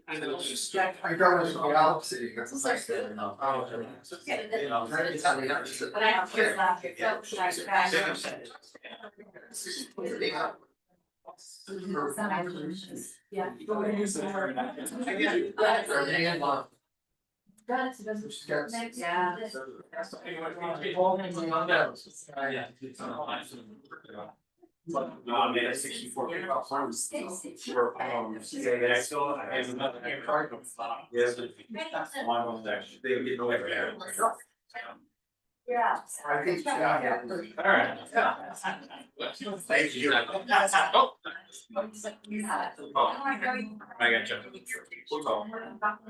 I go to the galaxy. It's like, Yeah. No, man, 64 people. I have another card. Yes. One was actually, they get no every. Yeah. I think. All right. Thank you. Oh. I got you. We'll talk.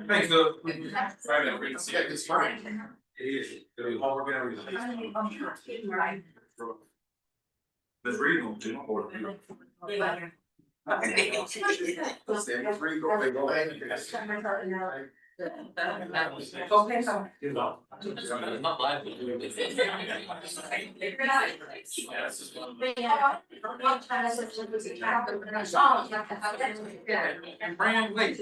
Thanks, Lou. Right, we're gonna see it this morning. It is. All we're gonna do. Right. This reading will do more. Okay, so. Not live. Brand late.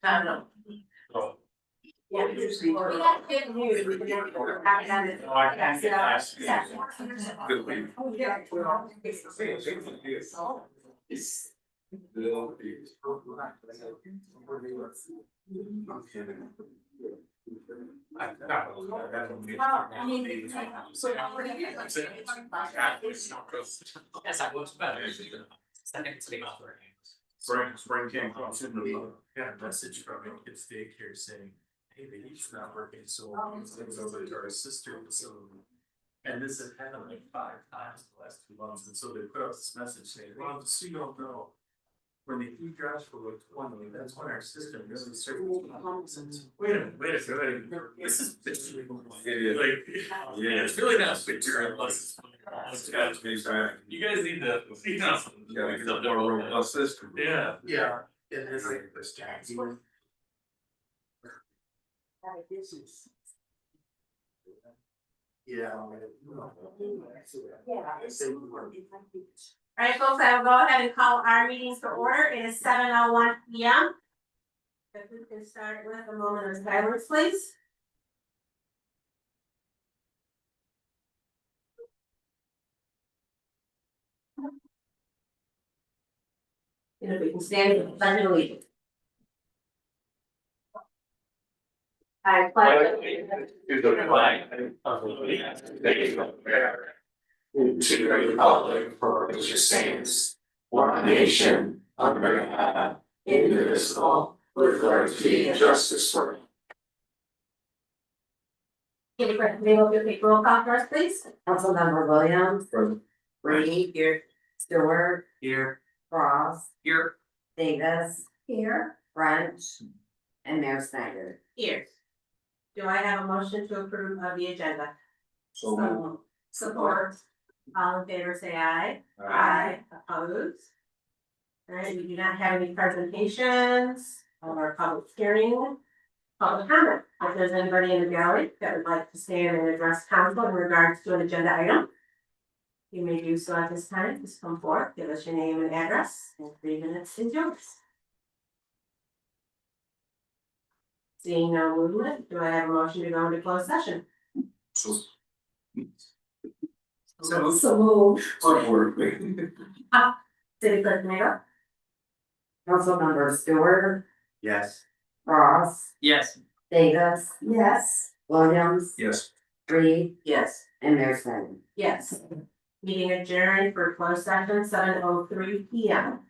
I don't know. Yeah, we got good news. We can have done it. Oh, I can't get past it. Yeah. Good week. Oh, yeah. Yes, I was better. Spring came across in the, got a message from a kid's daycare saying, hey, the heat's not working, so it's over to our sister facility. And this has happened like 5 times in the last 2 months, and so they put out this message saying, well, just so you don't know. When the heat drops below 20, that's when our system really starts. Wait a minute, this is. It is. Like, yeah, it's really not winter unless it's. You guys need to, you know. Yeah, because of the robust system. Yeah. Yeah. It is like this tax. Yeah. All right, folks, I will go ahead and call our meetings to order. It is 7:01 p.m. If we can start with a moment of silence, please. And if we can stand for the pledge of allegiance. I pledge allegiance To the flag of the United States of America. To the republic for which it stands, one nation, under God, indivisible, with liberty and justice for all. Can you take roll call for us, please? Councilmember Williams. Present. Reed. Here. Stewart. Here. Cross. Here. Davis. Here. French. And Mayor Snyder. Here. Do I have a motion to approve of the agenda? So. Support. All in favor, say aye. Aye. Opposed? All right, we do not have any presentations on our public hearing. Public comment. If there's anybody in the gallery that would like to stand and address council in regards to an agenda item, you may do so at this time. Just come forth, give us your name and address, and 3 minutes is yours. Seeing no movement, do I have a motion to go into closed session? So. So move. Support. City Clerk Mayor? Councilmember Stewart. Yes. Cross. Yes. Davis. Yes. Williams. Yes. Reed. Yes. And Mayor Snyder. Yes. Meeting adjourned for closed session 7:03 p.m.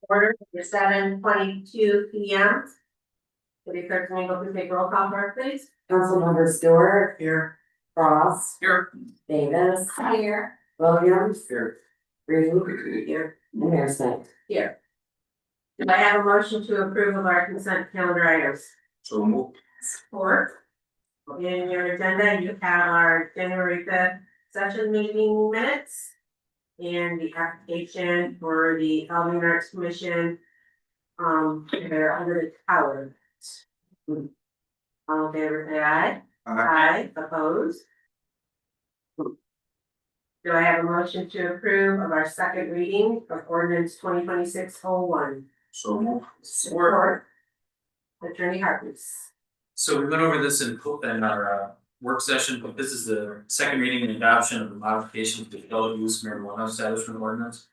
Order for 7:22 p.m. City Clerk, can you go through take roll call for us, please? Councilmember Stewart. Here. Ross. Here. Davis. Here. Williams. Here. Reed. Here. And Mayor Snyder. Here. Do I have a motion to approve of our consent calendar items? So moved. Support. In your agenda, you have our January 5th session meeting minutes. And the application for the Alvin Arts Commission. They're under the tower. All in favor, say aye. Aye. Opposed? Do I have a motion to approve of our second reading of ordinance 2026-01? So moved. Support. Attorney Harkness. So we went over this in our work session, but this is the second reading and adoption of the modification to the adult use marijuana establishment ordinance.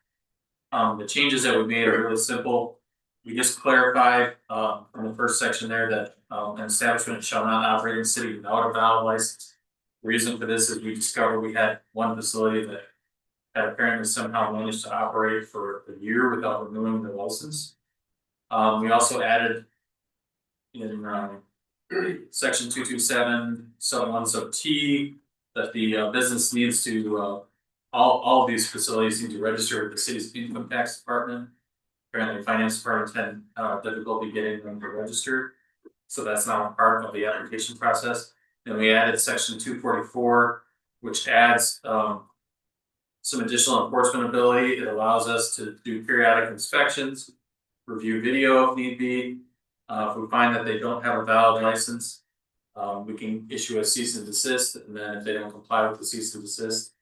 The changes that we made are really simple. We just clarified in the first section there that an establishment shall not operate in the city without a valid license. The reason for this is we discovered we had one facility that had apparently somehow managed to operate for a year without renewing their license. We also added in section 227, sub 1, sub T, that the business needs to all of these facilities need to register with the city's income tax department. Apparently, finance department had difficulty getting them to register, so that's not a part of the application process. Then we added section 244, which adds some additional enforcement ability. It allows us to do periodic inspections, review video if need be. If we find that they don't have a valid license, we can issue a cease and desist, and then if they don't comply with the cease and desist,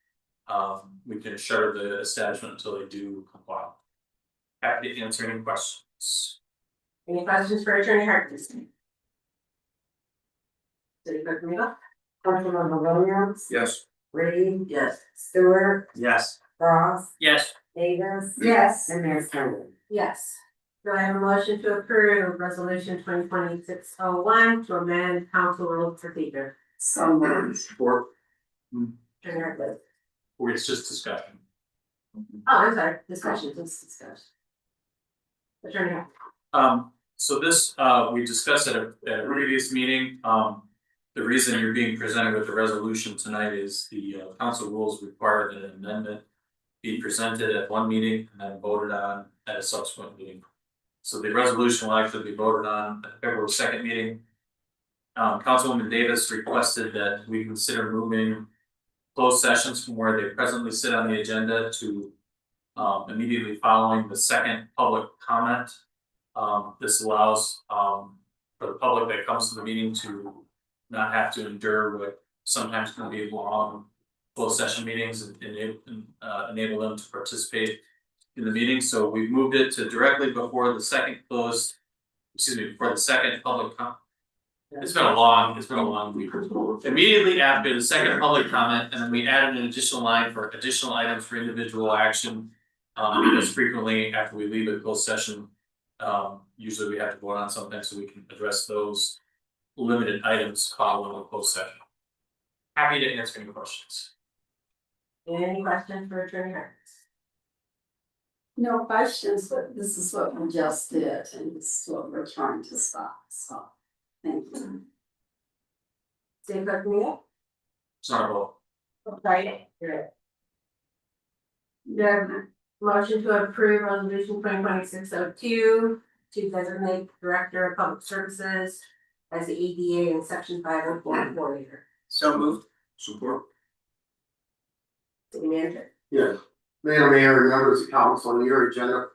we can shutter the establishment until they do comply. Happy to answer any questions. Any questions for Attorney Harkness? City Clerk Domingo? Councilmember Williams. Yes. Reed. Yes. Stewart. Yes. Ross. Yes. Davis. Yes. And Mayor Snyder. Yes. Do I have a motion to approve resolution 2026-01 to amend council rules procedure? So moved. Support. Attorney Harkness. Or it's just discussion. Oh, I'm sorry, discussion, just discussion. Attorney Harkness. So this, we discussed at a previous meeting, the reason you're being presented with the resolution tonight is the council rules require that an amendment be presented at one meeting and then voted on at a subsequent meeting. So the resolution will actually be voted on at the February 2nd meeting. Councilwoman Davis requested that we consider moving closed sessions from where they presently sit on the agenda to immediately following the second public comment. This allows for the public that comes to the meeting to not have to endure what sometimes can be long closed session meetings and enable them to participate in the meeting. So we moved it to directly before the second before the second public comment. It's been a long week. Immediately after the second public comment, and then we added an additional line for additional items for individual action. Because frequently after we leave a closed session, usually we have to vote on something, so we can address those limited items following a closed session. Happy to answer any questions. Any questions for Attorney Harkness? No questions, but this is what we just did, and this is what we're trying to stop, so, thank you. City Clerk Domingo? It's not a vote. Sorry. The motion to approve resolution 2026-02 to designate Director of Public Services as the ADA in section 504 coordinator. So moved. Support. City Manager? Yes. Madam Mayor, members of council, in your agenda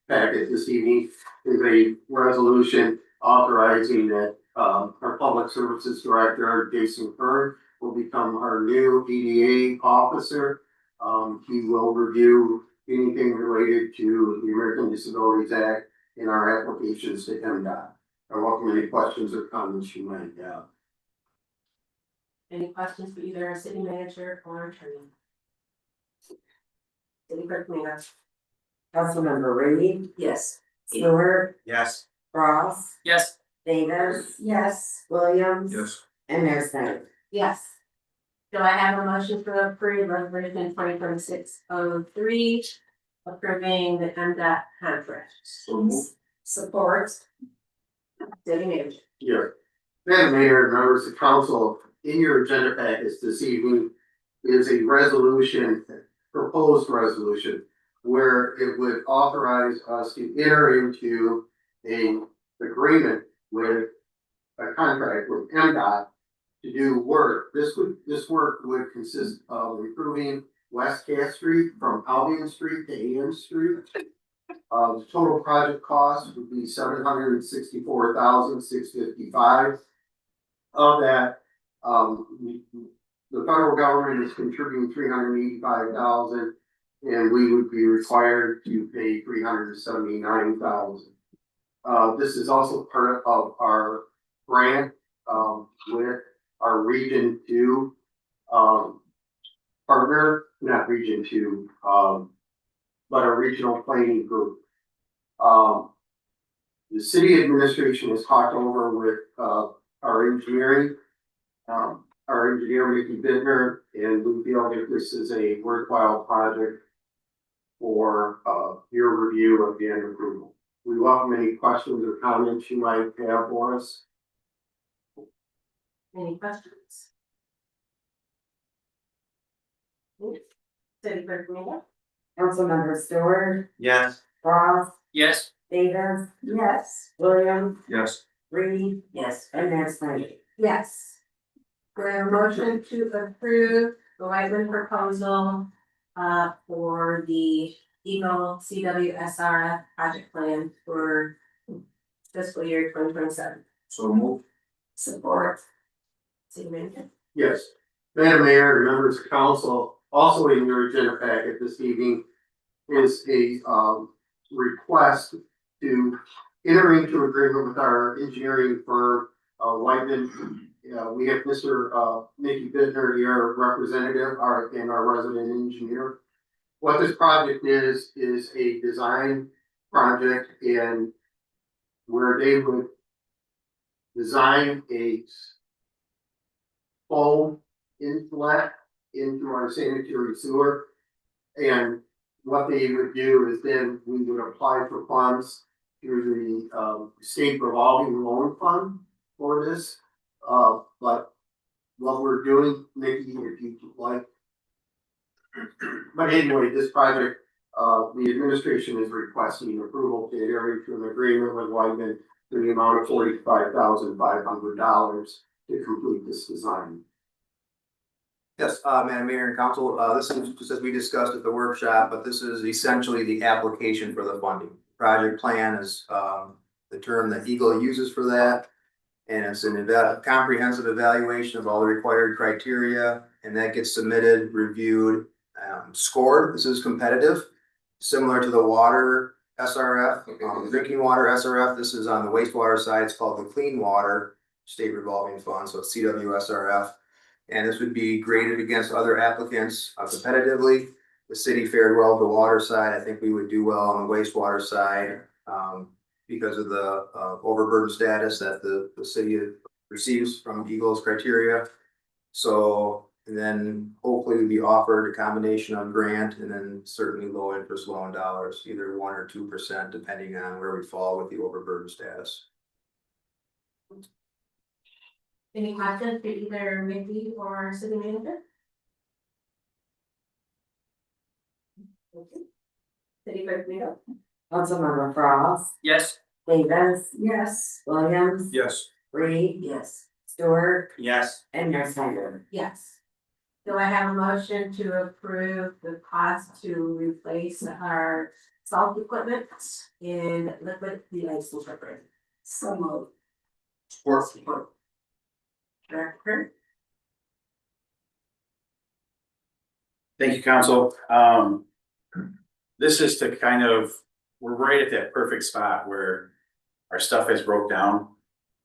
packet this evening is a resolution authorizing that our public services director, Jason Kern, will become our new EDA officer. He will review anything related to the American Disabilities Act in our applications to MDOT. I welcome any questions or comments you might have. Any questions for either our city manager or attorney? City Clerk Domingo? Councilmember Reed. Yes. Stewart. Yes. Ross. Yes. Davis. Yes, Williams. Yes. And Mayor Snyder. Yes. Do I have a motion for approve resolution 2026-03 approving the MDOT contract. Support. City manager. Here. Madam Mayor, members of council, in your agenda packets this evening is a resolution, proposed resolution, where it would authorize us to enter into a agreement with a contract with MDOT to do work. This work would consist of improving West Cass Street from Albion Street to AM Street. The total project cost would be $764,655. Of that, the federal government is contributing $385,000, and we would be required to pay $379,000. This is also part of our grant, with our Region 2, partner, not Region 2, but our regional planning group. The city administration has talked over with, our engineering, our engineer, Mickey Bittner, and we feel that this is a worthwhile project for, your review of the end approval. We welcome any questions or comments you might have for us. Any questions? City clerk Domingo? Councilmember Stewart, Yes. Ross, Yes. Davis, Yes. Williams, Yes. Reed, Yes. and Mayor Snyder. Yes. Do I have a motion to approve the Whiteman proposal for the Eagle CWSRF project plan for fiscal year 2027? So move. Support. City manager? Yes, Madam Mayor, members of council, also in your agenda packet this evening is a request to enter into agreement with our engineering firm, Whiteman. We have Mr. Mickey Bittner here, representative, our resident engineer. What this project is a design project, and where they would design a foam inlet into our sanitary sewer. And what they would do is then we would apply for funds through the state revolving loan fund for this. But what we're doing, Mickey, if you'd like. But anyway, this project, the administration is requesting approval to enter into an agreement with Whiteman for the amount of $45,500 to complete this design. Yes, Madam Mayor and Council, this is just as we discussed at the workshop, but this is essentially the application for the funding. Project plan is the term that Eagle uses for that. And it's a comprehensive evaluation of all the required criteria, and that gets submitted, reviewed, scored. This is competitive, similar to the water SRF, drinking water SRF. This is on the wastewater side. It's called the Clean Water State Revolving Fund, so it's CWSRF. And this would be graded against other applicants competitively. The city fared well on the water side. I think we would do well on the wastewater side because of the overburden status that the city receives from Eagle's criteria. So, and then hopefully we'd be offered a combination of grant and then certainly low interest loan dollars, either 1 or 2%, depending on where we fall with the overburden status. Any questions for either Mickey or city manager? Okay. City clerk Domingo? Councilmember Ross, Yes. Davis, Yes. Williams, Yes. Reed, Yes. Stewart, Yes. and Mayor Snyder. Yes. Do I have a motion to approve the cost to replace our salt equipment in liquid de-icing program? So moved. Support. Director? Thank you, council. This is to kind of, we're right at that perfect spot where our stuff has broke down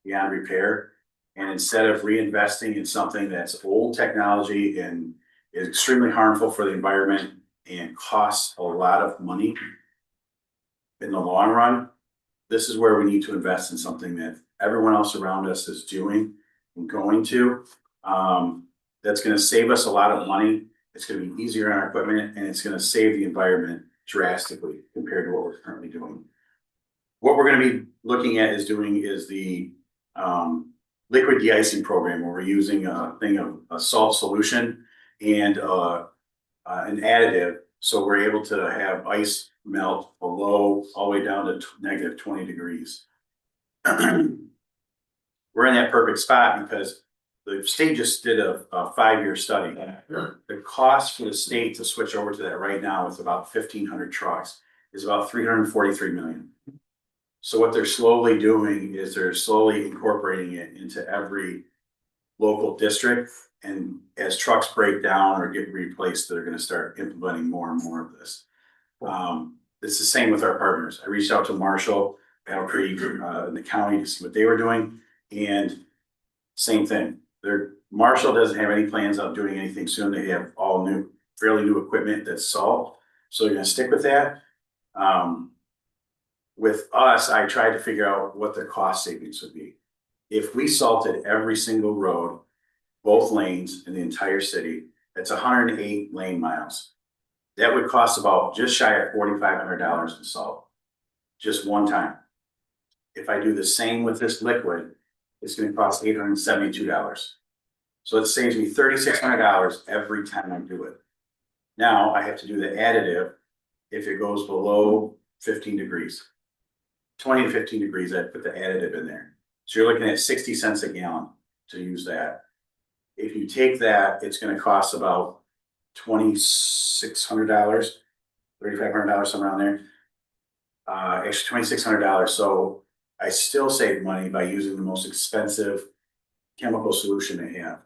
beyond repair. And instead of reinvesting in something that's old technology and is extremely harmful for the environment and costs a lot of money in the long run, this is where we need to invest in something that everyone else around us is doing and going to. That's gonna save us a lot of money. It's gonna be easier on our equipment, and it's gonna save the environment drastically compared to what we're currently doing. What we're gonna be looking at is the liquid de-icing program, where we're using a thing of a salt solution and an additive, so we're able to have ice melt below all the way down to negative 20 degrees. We're in that perfect spot because the state just did a 5-year study. The cost for the state to switch over to that right now with about 1,500 trucks is about 343 million. So what they're slowly doing is they're slowly incorporating it into every local district. And as trucks break down or get replaced, they're gonna start implementing more and more of this. It's the same with our partners. I reached out to Marshall, Battle Creek, in the county to see what they were doing, and same thing. Marshall doesn't have any plans on doing anything soon. They have all new, fairly new equipment that's salt, so they're gonna stick with that. With us, I tried to figure out what the cost savings would be. If we salted every single road, both lanes in the entire city, that's 108 lane miles. That would cost about just shy of $4,500 in salt, just one time. If I do the same with this liquid, it's gonna cost $872. So it saves me $3,600 every time I do it. Now I have to do the additive if it goes below 15 degrees. 20 to 15 degrees, I put the additive in there. So you're looking at 60 cents a gallon to use that. If you take that, it's gonna cost about $2,600, $3,500, somewhere around there. Extra $2,600, so I still save money by using the most expensive chemical solution they have.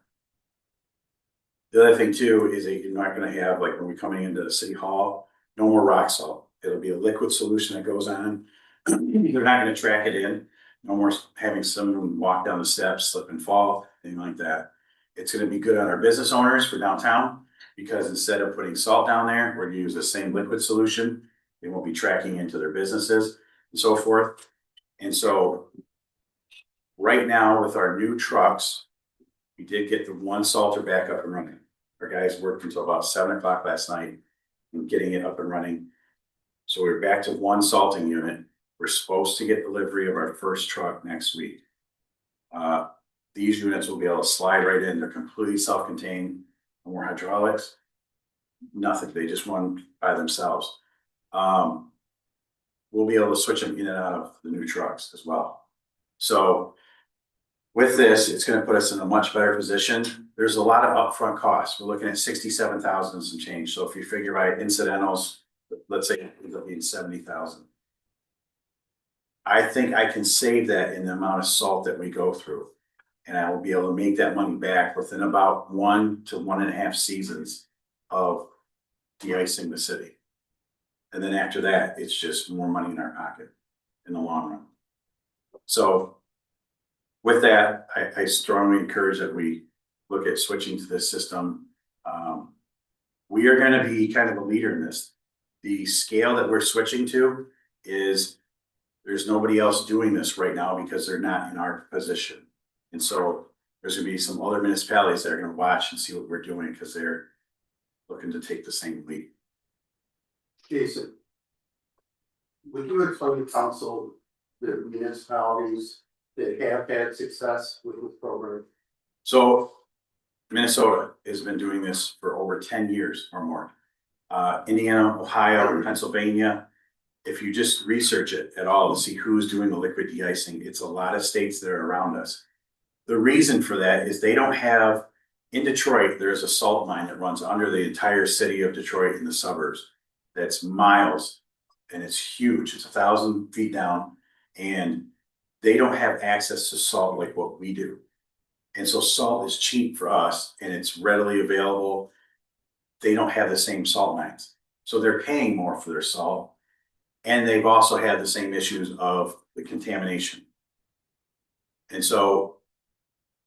The other thing too is that you're not gonna have, like when we're coming into the city hall, no more rock salt. It'll be a liquid solution that goes on. They're not gonna track it in. No more having someone walk down the steps, slip and fall, anything like that. It's gonna be good on our business owners for downtown, because instead of putting salt down there, we're gonna use the same liquid solution. They won't be tracking into their businesses and so forth. And so right now with our new trucks, we did get the one salter back up and running. Our guys worked until about 7 o'clock last night and getting it up and running. So we're back to one salting unit. We're supposed to get delivery of our first truck next week. These units will be able to slide right in. They're completely self-contained, no more hydraulics, nothing. They just run by themselves. We'll be able to switch them in and out of the new trucks as well. So with this, it's gonna put us in a much better position. There's a lot of upfront costs. We're looking at 67,000 and some change. So if you figure by incidentals, let's say it ends up being 70,000. I think I can save that in the amount of salt that we go through. And I will be able to make that money back within about 1 to 1.5 seasons of de-icing the city. And then after that, it's just more money in our pocket in the long run. So with that, I strongly encourage that we look at switching to this system. We are gonna be kind of a leader in this. The scale that we're switching to is there's nobody else doing this right now because they're not in our position. And so there's gonna be some other municipalities that are gonna watch and see what we're doing because they're looking to take the same lead. Jason, would you explain to council the municipalities that have had success with this program? So Minnesota has been doing this for over 10 years or more. Indiana, Ohio, Pennsylvania. If you just research it at all to see who's doing the liquid de-icing, it's a lot of states that are around us. The reason for that is they don't have, in Detroit, there's a salt mine that runs under the entire city of Detroit in the suburbs. That's miles and it's huge. It's 1,000 feet down and they don't have access to salt like what we do. And so salt is cheap for us and it's readily available. They don't have the same salt mines. So they're paying more for their salt. And they've also had the same issues of the contamination. And so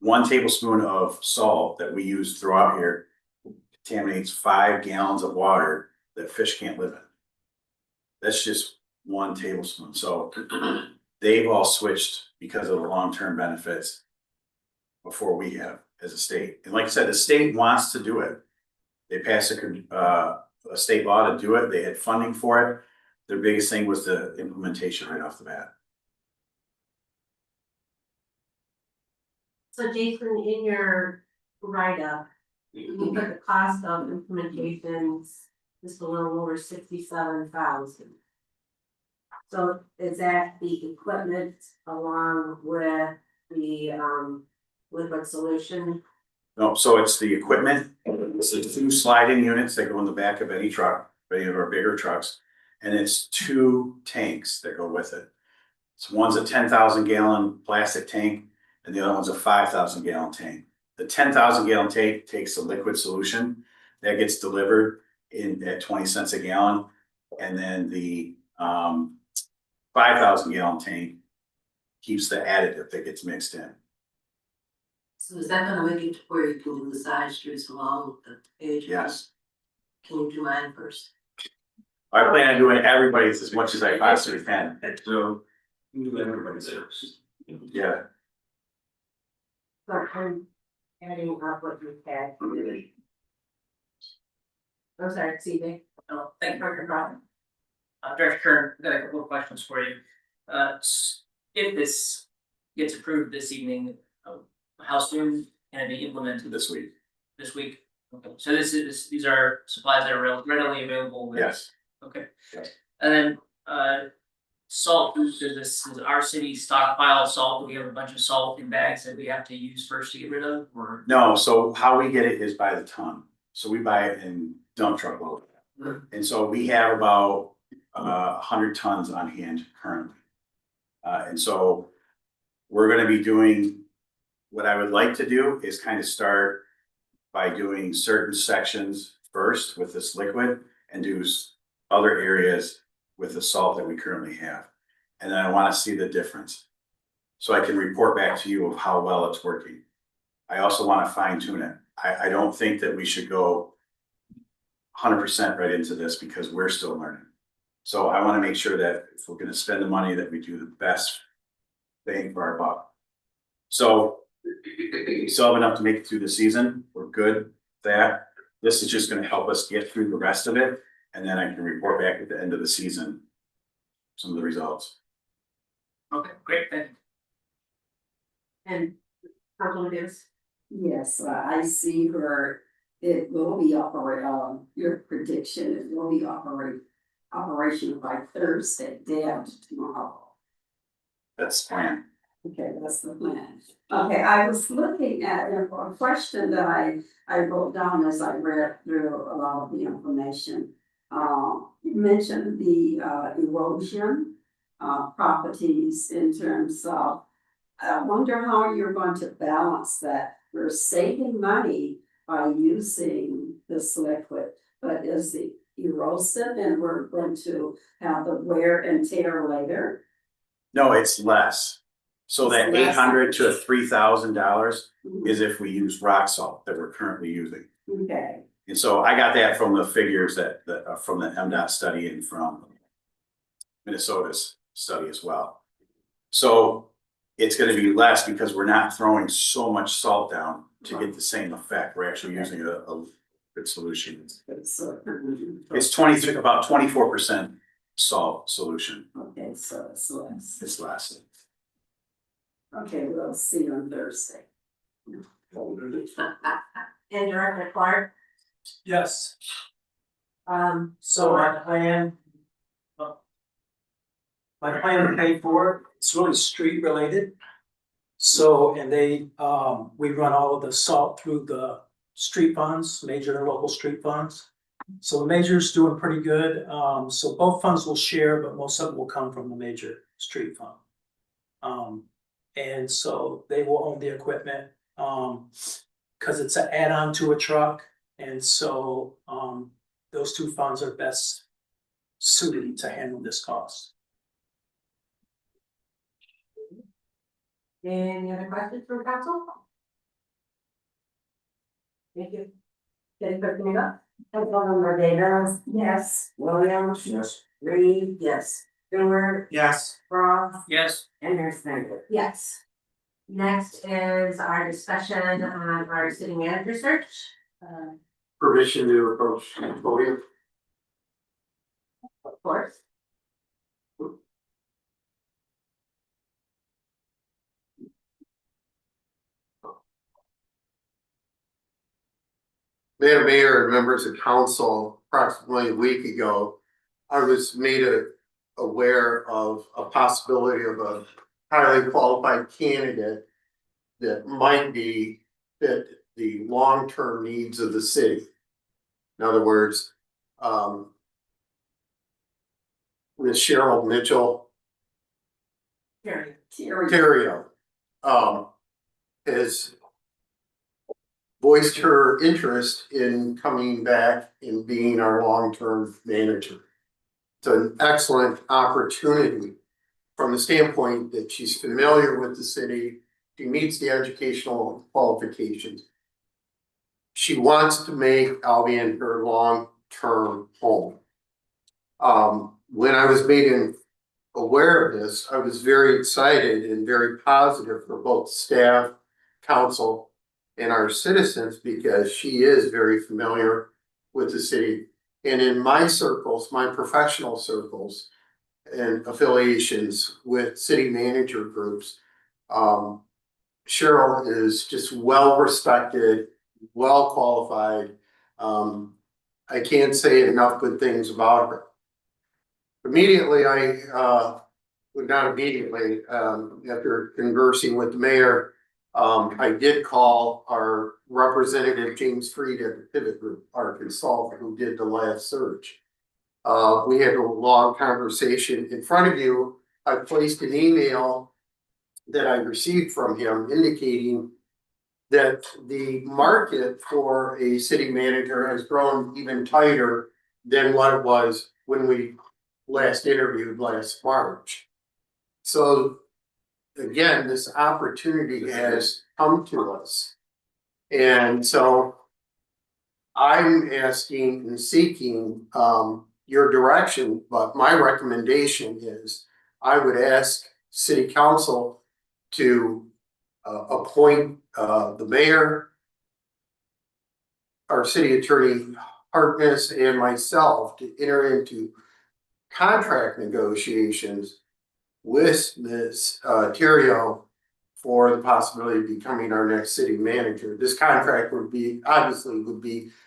1 tablespoon of salt that we use throughout here contaminates 5 gallons of water that fish can't live in. That's just 1 tablespoon. So they've all switched because of the long-term benefits before we have as a state. And like I said, the state wants to do it. They passed a state law to do it, they had funding for it. Their biggest thing was the implementation right off the bat. So Jason, in your write-up, you put the cost of implementations just a little over 67,000. So is that the equipment along with the liquid solution? No, so it's the equipment, it's the 2 sliding units that go in the back of any truck, any of our bigger trucks. And it's 2 tanks that go with it. So one's a 10,000 gallon plastic tank and the other one's a 5,000 gallon tank. The 10,000 gallon tank takes the liquid solution that gets delivered in at 20 cents a gallon. And then the 5,000 gallon tank keeps the additive that gets mixed in. So is that gonna make it to where you can do the side streets along with the page? Yes. Can you do mine first? I plan on doing everybody's as much as I possibly can. So, everybody's there. Yeah. So I'm adding up what you had. I'm sorry, CJ. Oh, thank you. Parker Brown. Director Kern, I've got a couple of questions for you. If this gets approved this evening, how soon can it be implemented This week, this week? Okay, so these are supplies that are readily available. with- yes. Okay. Yes. And then, salt, does our city stockpile salt? We have a bunch of salt in bags that we have to use first to get rid of, or? No, so how we get it is by the ton. So we buy it in dump truck load. And so we have about 100 tons on hand currently. And so we're gonna be doing, what I would like to do is kind of start by doing certain sections first with this liquid and do other areas with the salt that we currently have. And then I wanna see the difference. So I can report back to you of how well it's working. I also wanna fine tune it. I don't think that we should go 100% right into this because we're still learning. So I wanna make sure that if we're gonna spend the money, that we do the best bang for our buck. So we still have enough to make it through the season. We're good with that. This is just gonna help us get through the rest of it. And then I can report back at the end of the season, some of the results. Okay, great, thank you. And Councilwoman Davis. Yes, I see where it will be your prediction, it will be operational by Thursday, day after tomorrow. That's the plan. Okay, that's the plan. Okay, I was looking at a question that I wrote down as I read through a lot of the information. You mentioned the erosion properties in terms of, I wonder how you're going to balance that. We're saving money by using this liquid, but is the erosive and we're going to have the wear and tear later? No, it's less. So It's that less. $800 to $3,000 is if we use rock salt that we're currently using. Okay, And so I got that from the figures that from the MDOT study and from Minnesota's study as well. So it's gonna be less because we're not throwing so much salt down to get the same effect. We're actually using a good solution. so. It's about 24% salt solution. Okay, so it's less. It's less. Okay, we'll see you on Thursday. And Director Clark. Yes, Um, so my plan to pay for it, it's really street related. So, and we run all of the salt through the street funds, major and local street funds. So the major's doing pretty good, so both funds will share, but most of it will come from the major street fund. And so they will own the equipment, cause it's an add-on to a truck. And so, those two funds are best suited to handle this cost. any other questions from council? Thank you. Jennifer, can you go? Councilmember Davis, Yes. Williams. Yes. Reed, Yes. Stewart, Yes. Frost, Yes, and Mayor Snyder. Yes. Next is our discussion on our city manager search. Permission to approach the podium. Of course. Madam Mayor and members of council, approximately a week ago, I was made aware of a possibility of a highly qualified candidate that might be fit the long-term needs of the city. In other words, Ms. Cheryl Mitchell Carrie. Terrio, has voiced her interest in coming back and being our long-term manager. It's an excellent opportunity from the standpoint that she's familiar with the city, she meets the educational qualifications. She wants to make Albion her long-term home. When I was made aware of this, I was very excited and very positive for both staff, council, and our citizens because she is very familiar with the city. And in my circles, my professional circles and affiliations with city manager groups, Cheryl is just well respected, well qualified. I can't say enough good things about her. Immediately, not immediately, after conversing with the mayor, I did call our representative James Freed at the Pivot Group, our consultant who did the last search. We had a long conversation. In front of you, I placed an email that I received from him indicating that the market for a city manager has grown even tighter than what it was when we last interviewed last March. So again, this opportunity has come to us. And so I'm asking and seeking your direction, but my recommendation is I would ask city council to appoint the mayor, our city attorney Harkness, and myself to enter into contract negotiations with Ms. Terrio for the possibility of becoming our next city manager. This contract would be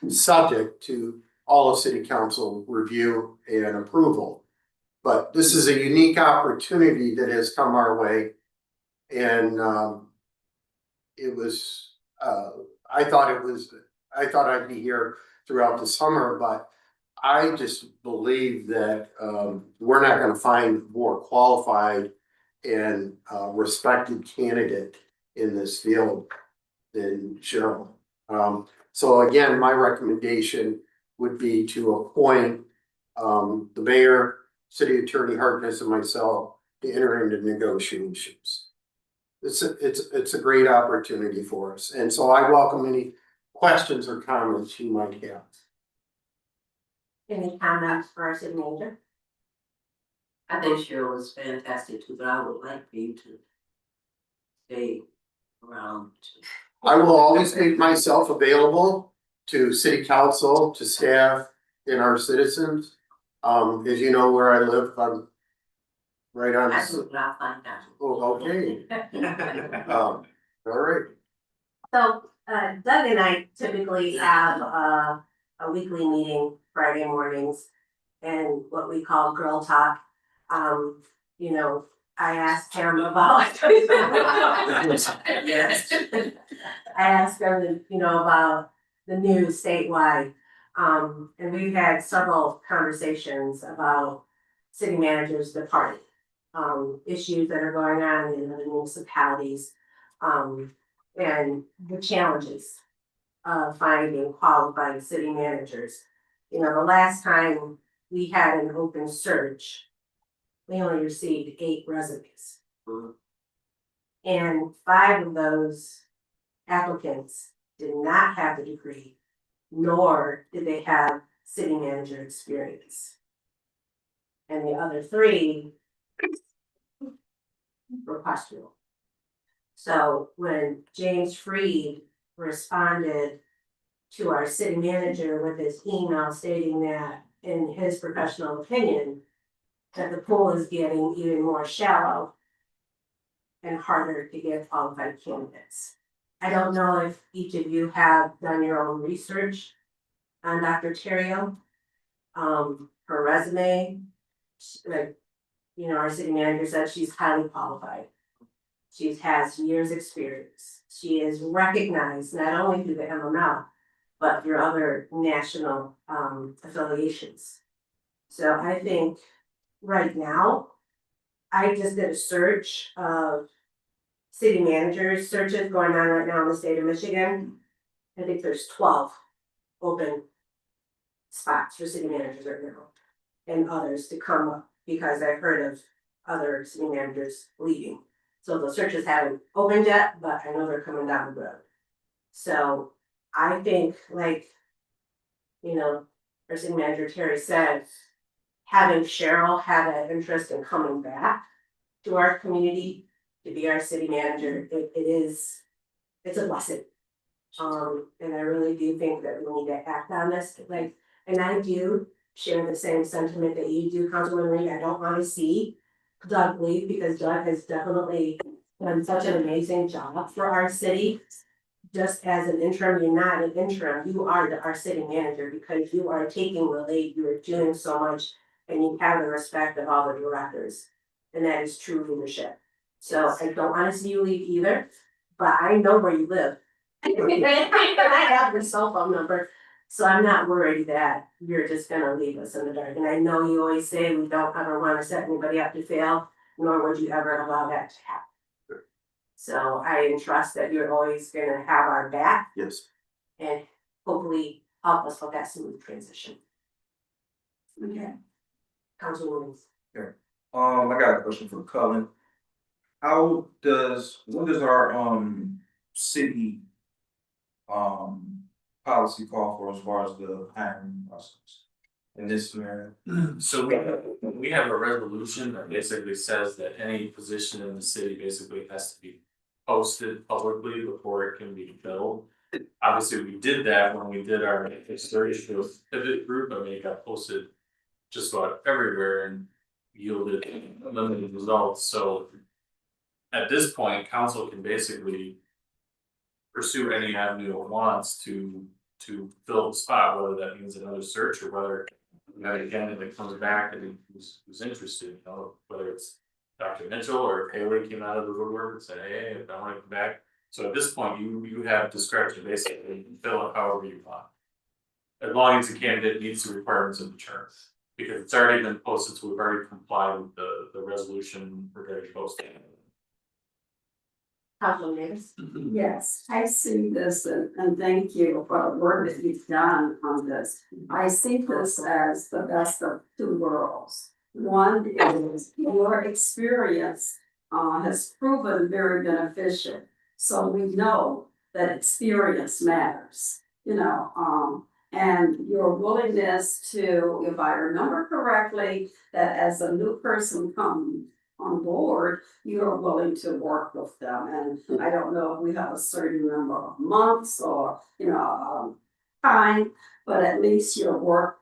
subject to all of city council review and approval. But this is a unique opportunity that has come our way. And it was, I thought I'd be here throughout the summer, but I just believe that we're not gonna find more qualified and respected candidate in this field than Cheryl. So again, my recommendation would be to appoint the mayor, city attorney Harkness, and myself to enter into negotiations. It's a great opportunity for us, and so I welcome any questions or comments you might have. Any comments for our city manager? I think Cheryl was fantastic too, but I would like for you to stay around. I will always make myself available to city council, to staff, and our citizens. As you know where I live, I'm right on. I do, but I'll find out. Oh, okay. All right. So Doug and I typically have a weekly meeting Friday mornings and what we call girl talk. You know, I asked him about yes. I asked him, you know, about the news statewide. And we've had several conversations about city managers departing, issues that are going on in other municipalities, and the challenges of finding qualified city managers. You know, the last time we had an open search, we only received 8 resumes. And 5 of those applicants did not have the degree, nor did they have city manager experience. And the other 3 were questionable. So when James Freed responded to our city manager with his email stating that in his professional opinion, that the pool is getting even more shallow and harder to get qualified candidates. I don't know if each of you have done your own research on Dr. Terrio. Her resume, like, you know, our city manager said she's highly qualified. She has years' experience. She is recognized not only through the MML, but through other national affiliations. So I think right now, I just did a search of city managers, searches going on right now in the state of Michigan. I think there's 12 open spots for city managers right now. And others to come up, because I've heard of other city managers leaving. So the searches haven't opened yet, but I know they're coming down the road. So I think, like, you know, our city manager Terry said, having Cheryl have an interest in coming back to our community to be our city manager, it's a blessing. And I really do think that we need to act on this, like, and I do share the same sentiment that you do, Councilman Reed. I don't wanna see Doug leave, because Doug has definitely done such an amazing job for our city. Just as an interim, you're not an interim, you are our city manager, because you are taking the lead, you are doing so much, and you have the respect of all the directors. And that is true leadership. So I don't wanna see you leave either, but I know where you live. I have your cell phone number, so I'm not worried that you're just gonna leave us in the dark. And I know you always say we don't ever wanna set anybody up to fail, nor would you ever allow that to happen. So I entrust that you're always gonna have our back Yes. and hopefully help us with that smooth transition. Okay. Councilwoman. I got a question for Cullen. What does our city policy call for as far as the hiring process in this manner? So we have a resolution that basically says that any position in the city basically has to be posted publicly before it can be filled. Obviously, we did that when we did our search with pivot group. I mean, it got posted just about everywhere and yielded limited results. So at this point, council can basically pursue any avenue it wants to fill the spot, whether that means another search or whether you have a candidate that comes back and who's interested, you know, whether it's Dr. Mitchell or Haley came out of the woodwork and said, hey, if I want to come back. So at this point, you have discretion, basically, you can fill it however you want. As long as the candidate meets the requirements of the term, because it's already been posted, so we've already complied with the resolution regarding posting. Councilwoman Davis. Yes, I see this and thank you for the work that you've done on this. I see this as the best of two worlds. One is your experience has proven very beneficial. So we know that experience matters, you know, and your willingness to, if I remember correctly, that as a new person comes on board, you're willing to work with them. And I don't know if we have a certain number of months or, you know, time, but at least you'll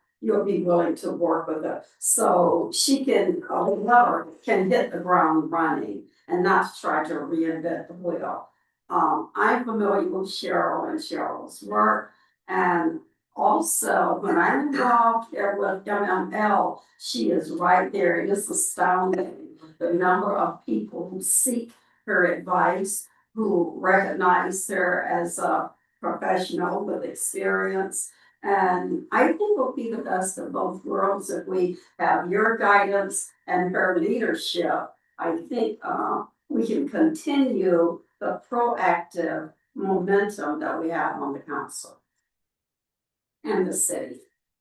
be willing to work with her. So she can, whoever can hit the ground running and not try to reinvent the wheel. I'm familiar with Cheryl and Cheryl's work, and also when I'm involved here with MML, she is right there. It is astounding the number of people who seek her advice, who recognize her as a professional with experience. And I think it'll be the best of both worlds if we have your guidance and her leadership. I think we can continue the proactive momentum that we have on the council and the city.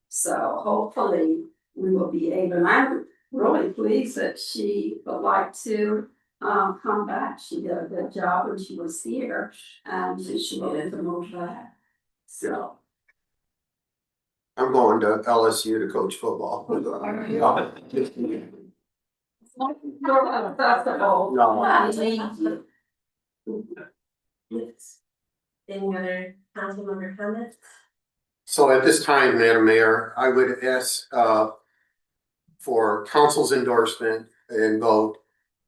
So hopefully we will be able, and I'm really pleased that she would like to come back. She did a good job when she was here, and she wanted to move back. So. I'm going to LSU to coach football. No. Yes. Any other council member comments? So at this time, Madam Mayor, I would ask for council's endorsement and vote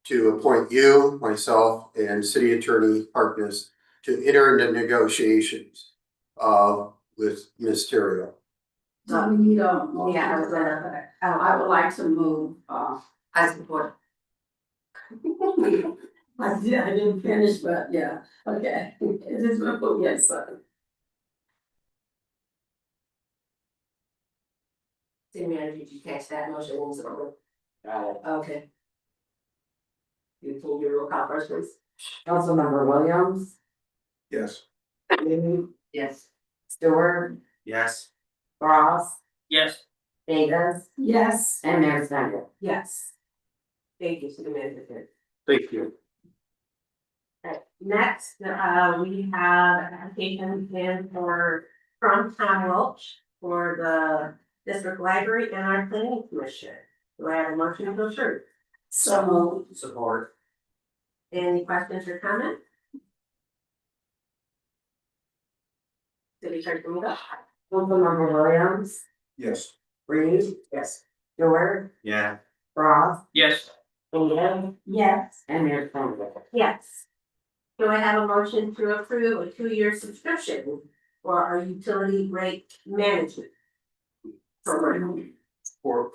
to appoint you, myself, and City Attorney Harkness to enter into negotiations with Ms. Terrio. So we need a motion. Yeah, I was gonna- I would like to move, I support. I didn't finish, but yeah, okay. It is, yes, sir. City Manager, did you catch that motion? What was it? Okay. You pull your roll call first, please. Councilmember Williams, Yes. Lee, Yes. Stewart, Yes. Ross, Yes. Davis, Yes. and Mayor Snyder. Yes. Thank you, City Manager. Thank you. Alright, next, we have an application in from Tom Welch for the district library and our planning commission. Do I have a motion to approve? So moved. Support. Any questions or comments? City Clerk Domingo? Councilmember Williams, Yes. Reed, Yes. Stewart, Yeah. Ross, Yes. Davis, Yes. and Mayor Snyder. Yes. Do I have a motion to approve a 2-year subscription for our utility rate management program? Or,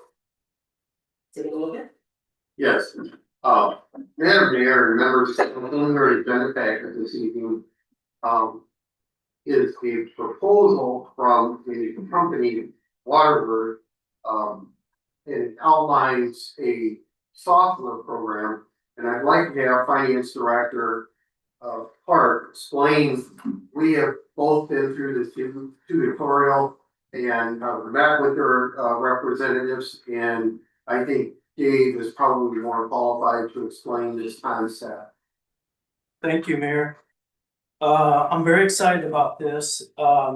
City Manager? yes, Madam Mayor, and members of the agenda packet this evening, is a proposal from the company Waterbird. It outlines a software program, and I'd like to have Finance Director Park explain. We have both been through this tutorial and we're back with their representatives, and I think Dave is probably more qualified to explain this concept. Thank you, Mayor. I'm very excited about this.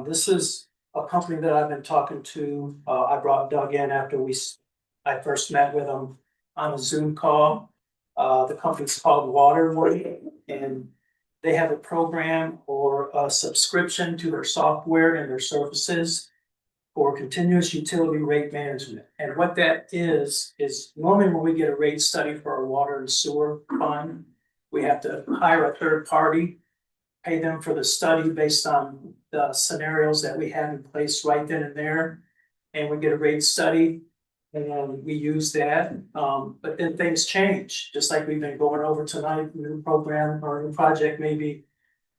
This is a company that I've been talking to. I brought Doug in after I first met with him on a Zoom call. The company's called Waterway, and they have a program or a subscription to their software and their services for continuous utility rate management. And what that is normally when we get a rate study for our water and sewer fund, we have to hire a third party, pay them for the study based on the scenarios that we have in place right then and there. And we get a rate study and then we use that. But then things change, just like we've been going over tonight, new program or new project may be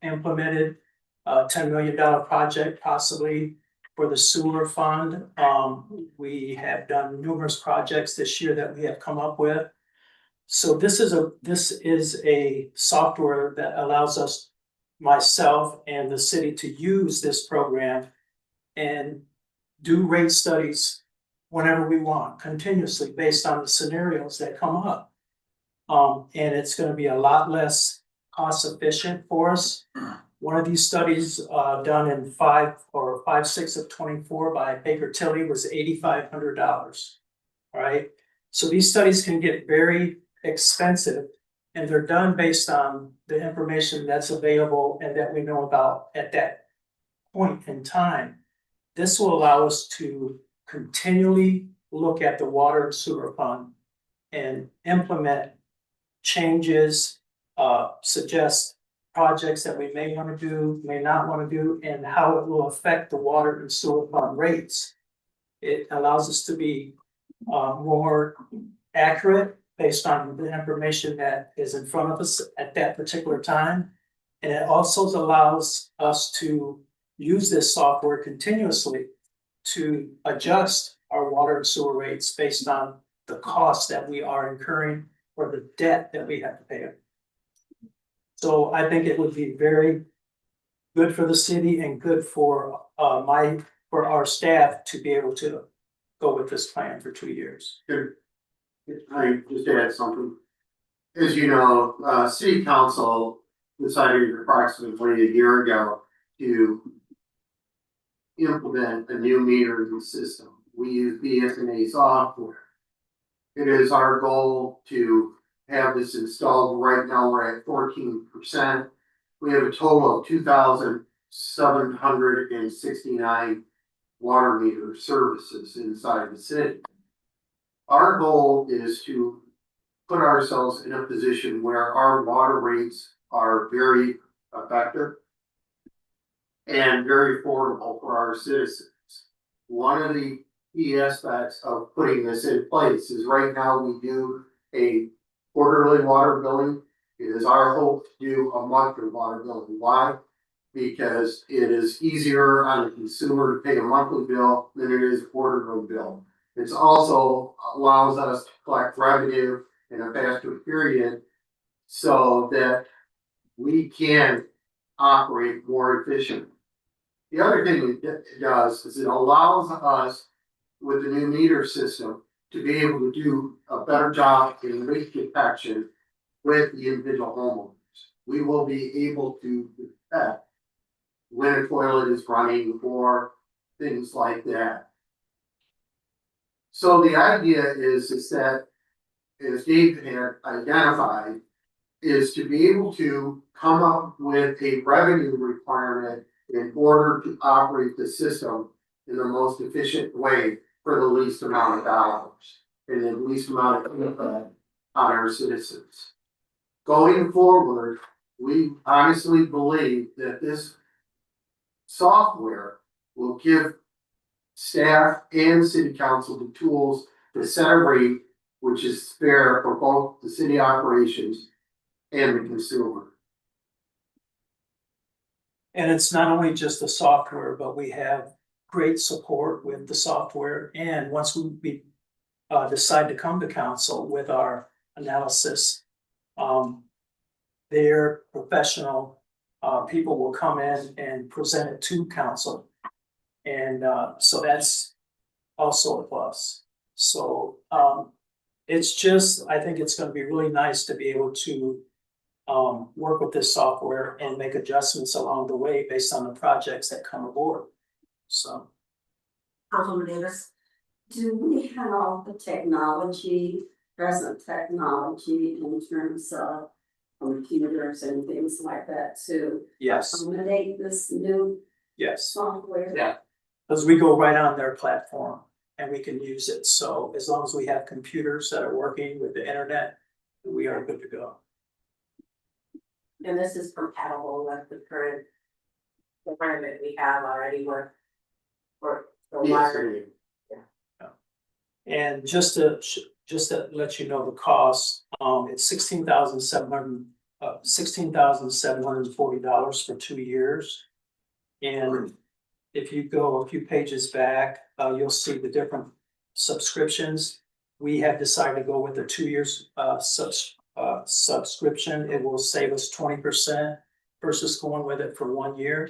implemented. $10 million project possibly for the sewer fund. We have done numerous projects this year that we have come up with. So this is a software that allows us, myself and the city, to use this program and do rate studies whenever we want, continuously based on the scenarios that come up. And it's gonna be a lot less cost efficient for us. One of these studies done in 5/6 of 24 by Baker Tilly was $8,500. All right, so these studies can get very expensive, and they're done based on the information that's available and that we know about at that point in time. This will allow us to continually look at the water and sewer fund and implement changes, suggest projects that we may want to do, may not want to do, and how it will affect the water and sewer fund rates. It allows us to be more accurate based on the information that is in front of us at that particular time. And it also allows us to use this software continuously to adjust our water and sewer rates based on the costs that we are incurring or the debt that we have to pay. So I think it would be very good for the city and good for our staff to be able to go with this plan for 2 years. I just add something. As you know, city council decided approximately a year ago to implement a new metering system. We use BSNA software. It is our goal to have this installed. Right now, we're at 14%. We have a total of 2,769 water meter services inside the city. Our goal is to put ourselves in a position where our water rates are very effective and very affordable for our citizens. One of the key aspects of putting this in place is right now we do a quarterly water billing. It is our hope to do a monthly water billing. Why? Because it is easier on the consumer to pay a monthly bill than it is a quarterly bill. It's also allows us to collect revenue in a faster period so that we can operate more efficiently. The other thing it does is it allows us with the new meter system to be able to do a better job in leak detection with the individual homeowners. We will be able to detect when a toilet is running or things like that. So the idea is that, as Dave had identified, is to be able to come up with a revenue requirement in order to operate the system in the most efficient way for the least amount of dollars and the least amount of impact on our citizens. Going forward, we honestly believe that this software will give staff and city council the tools to set a rate which is fair for both the city operations and the consumer. And it's not only just the software, but we have great support with the software. And once we decide to come to council with our analysis, their professional people will come in and present it to council. And so that's also a plus. So it's just, I think it's going to be really nice to be able to work with this software and make adjustments along the way based on the projects that come aboard. So. Councilman Davis. Do we have the technology, present technology in terms of computers and things like that to Yes, accommodate this new yes. software? Yeah, because we go right on their platform and we can use it. So as long as we have computers that are working with the internet, we are good to go. And this is compatible with the current environment we have already with for water. And just to let you know the cost, it's $16,740 for 2 years. And if you go a few pages back, you'll see the different subscriptions. We have decided to go with the 2 years subscription. It will save us 20% versus going with it for 1 year.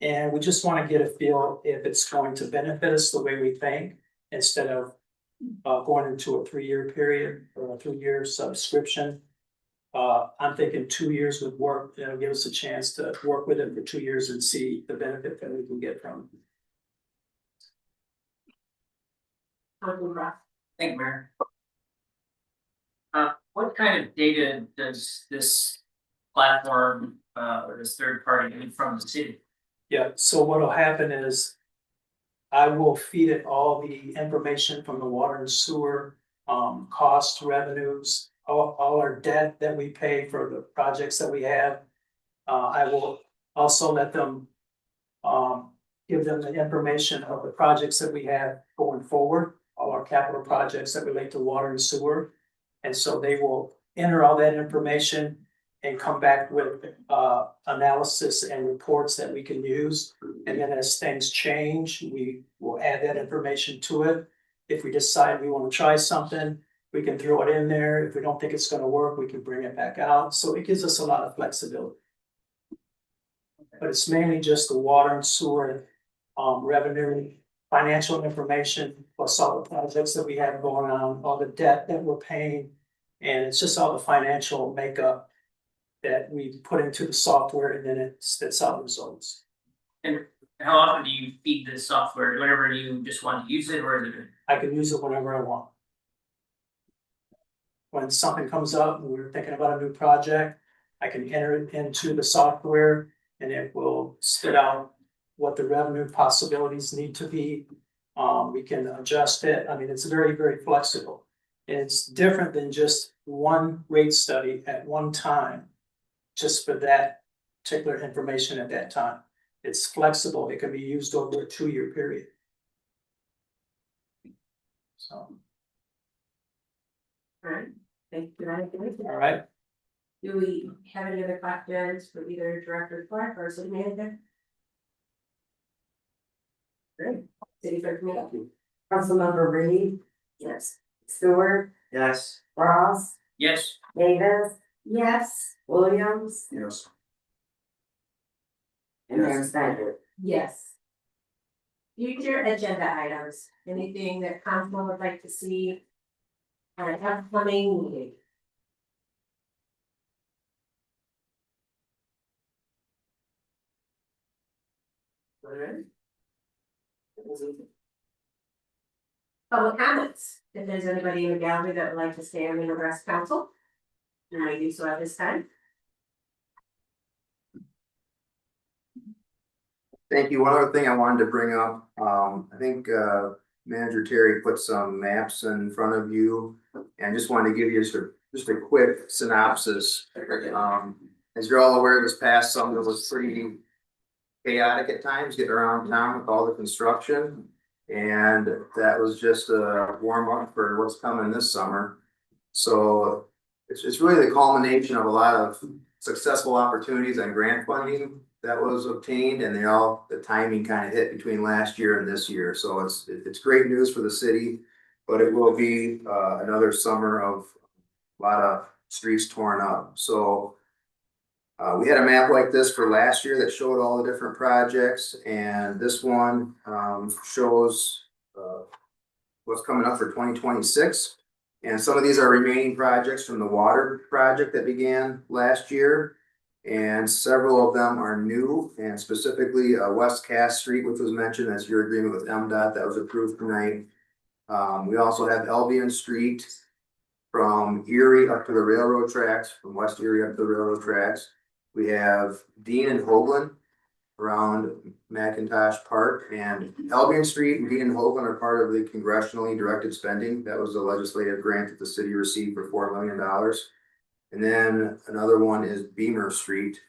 And we just want to get a feel if it's going to benefit us the way we think, instead of going into a 3-year period or a 3-year subscription. I'm thinking 2 years would work. It'll give us a chance to work with it for 2 years and see the benefit that we can get from it. Thank you, Mayor. What kind of data does this platform or this third party need from the city? Yeah, so what'll happen is I will feed it all the information from the water and sewer, cost, revenues, all our debt that we pay for the projects that we have. I will also let them, give them the information of the projects that we have going forward, all our capital projects that relate to water and sewer. And so they will enter all that information and come back with analysis and reports that we can use. And then as things change, we will add that information to it. If we decide we want to try something, we can throw it in there. If we don't think it's going to work, we can bring it back out. So it gives us a lot of flexibility. But it's mainly just the water and sewer revenue, financial information, plus all the projects that we have going on, all the debt that we're paying. And it's just all the financial makeup that we put into the software, and then it spits out results. And how often do you feed this software? Whenever you just want to use it, or is it? I can use it whenever I want. When something comes up and we're thinking about a new project, I can enter it into the software and it will spit out what the revenue possibilities need to be. We can adjust it. I mean, it's very, very flexible. It's different than just one rate study at one time, just for that particular information at that time. It's flexible. It can be used over a 2-year period. So, Alright, thank you, all right. Do we have any other questions for either Director Clark or City Manager? Great, City Clerk Domingo? Councilmember Reed, Yes. Stewart, Yes. Ross, Yes. Davis, Yes. Williams, Yes. and Mayor Snyder. Yes. Future agenda items, anything that council would like to see at an upcoming meeting? Alright. Public comments, if there's anybody in the gallery that would like to stand and address council, you may do so at this time. Thank you. One other thing I wanted to bring up, I think, Manager Terry put some maps in front of you. And just wanted to give you just a quick synopsis. As you're all aware, this past summer was pretty chaotic at times, getting around town with all the construction. And that was just a warm up for what's coming this summer. So it's really the culmination of a lot of successful opportunities and grant funding that was obtained, and the timing kind of hit between last year and this year. So it's great news for the city, but it will be another summer of a lot of streets torn up. So we had a map like this for last year that showed all the different projects, and this one shows what's coming up for 2026. And some of these are remaining projects from the water project that began last year. And several of them are new, and specifically West Cass Street, which was mentioned as your agreement with MDOT that was approved tonight. We also have Albion Street from Erie up to the railroad tracks, from West Erie up to the railroad tracks. We have Dean and Hoagland around McIntosh Park, and Albion Street and Dean and Hoagland are part of the congressionally directed spending. That was a legislative grant that the city received for $4 million. And then another one is Beamer Street.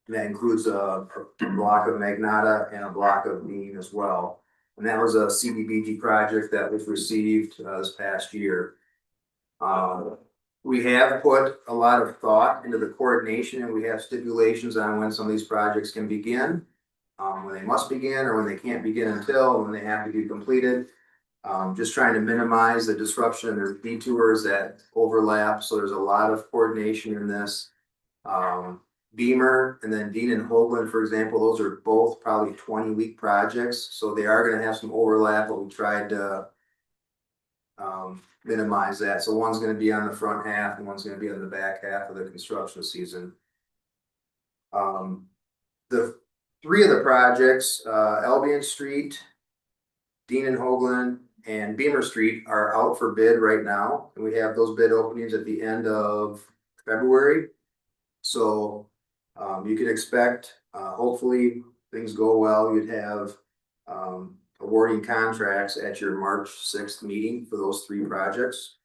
And that includes a block of Magnata and a block of Dean as well. And that was a CDBG project that was received this past year. We have put a lot of thought into the coordination, and we have stipulations on when some of these projects can begin, when they must begin, or when they can't begin until, when they have to be completed. Just trying to minimize the disruption. There's detours that overlap, so there's a lot of coordination in this. Beamer and then Dean and Hoagland, for example, those are both probably 20-week projects, so they are gonna have some overlap, but we tried to minimize that. So one's gonna be on the front half and one's gonna be on the back half of the construction season. The three of the projects, Albion Street, Dean and Hoagland, and Beamer Street are out for bid right now, and we have those bid openings at the end of February. So you can expect, hopefully things go well, you'd have awarding contracts at your March 6th meeting for those three projects.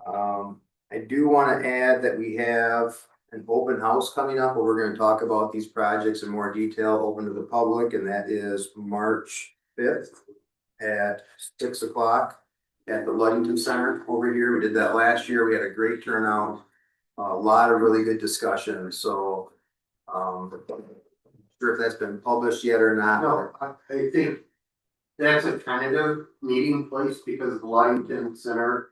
I do want to add that we have an open house coming up where we're going to talk about these projects in more detail, open to the public, and that is March 5th at 6 o'clock at the Ludington Center over here. We did that last year. We had a great turnout, a lot of really good discussion. So, sure if that's been published yet or not. No, I think that's a tentative meeting place because the Ludington Center,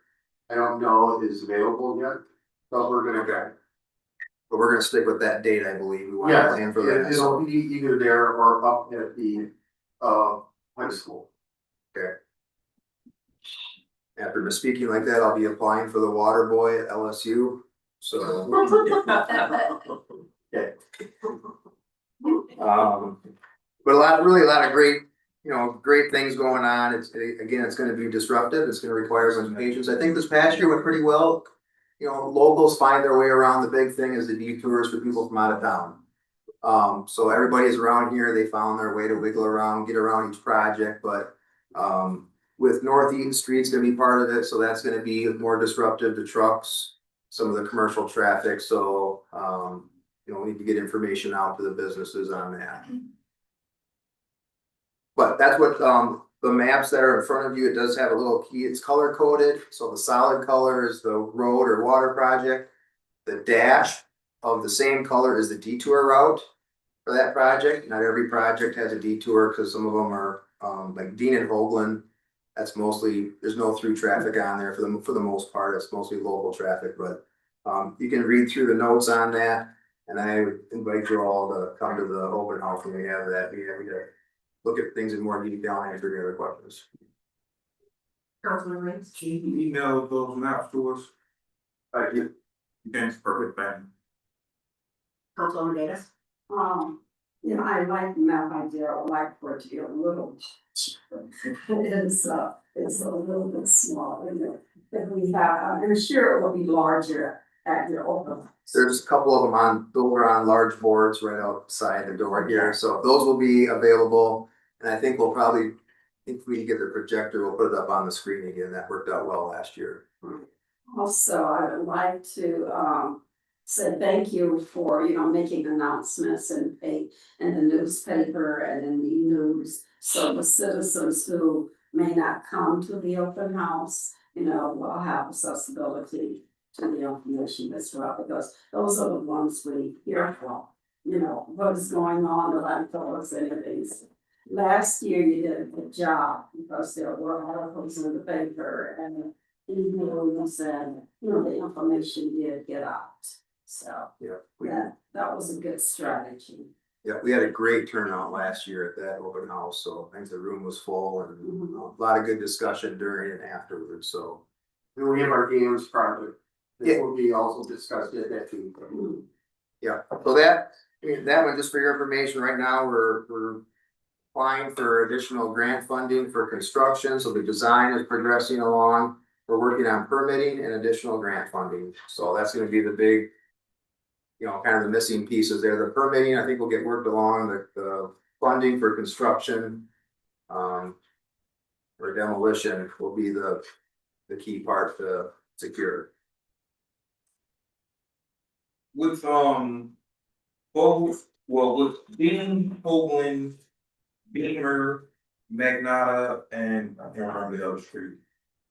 I don't know, is available yet, but we're gonna go. But we're gonna stick with that date, I believe. We want to Yeah, plan for that. it'll be either there or up at the high school. Okay. After speaking like that, I'll be applying for the water boy at LSU. So. Okay. But really a lot of great, great things going on. It's gonna be disruptive. It's gonna require some patience. I think this past year went pretty well. Locals find their way around. The big thing is the detours for people from out of town. So everybody's around here, they found their way to wiggle around, get around each project, but, with North Eaton Street's gonna be part of it, so that's gonna be more disruptive to trucks, some of the commercial traffic, so, we need to get information out to the businesses on that. But that's what, the maps that are in front of you, it does have a little key, it's color coded, so the solid color is the road or water project. The dash of the same color is the detour route for that project. Not every project has a detour, because some of them are, like Dean and Hoagland. That's mostly, there's no through traffic on there for the most part, it's mostly local traffic, but, you can read through the notes on that. And I would invite you all to come to the open house when we have that, we to look at things in more detail and answer any other questions. Councilman Reeves? Can you email those maps to us? You, Thanks, perfect, thank Councilwoman Davis? I like the map idea, I would like for it to be a little. It's a little bit small, if we have, I'm sure it will be larger at your open. there's a couple of them those are on large boards right outside the door here, so those will be available. And I think we'll probably, if we get the projector, we'll put it up on the screen again, that worked out well last year. Also, I would like to say thank you for, making announcements in the newspaper and in the news. So the citizens who may not come to the open house, will have accessibility to the information as well, because those are the ones we hear from. What is going on, the landfills and things. Last year you did a good job, because there were articles in the paper and emails and, the information did get out. So Yeah, that was a good strategy. we had a great turnout last year at that open house, so I think the room was full and a lot of good discussion during and afterwards, so. And we have our games project. Yeah. That will be also discussed at that too. Yeah, so that one, just for your information, right now, we're applying for additional grant funding for construction, so the design is progressing along. We're working on permitting and additional grant funding, so that's gonna be the big, kind of the missing pieces there. The permitting, I think, will get worked along, the funding for construction, or demolition will be the key part to secure. With both, with Dean, Hoagland, Beamer, Magnata, and I can't remember the other street.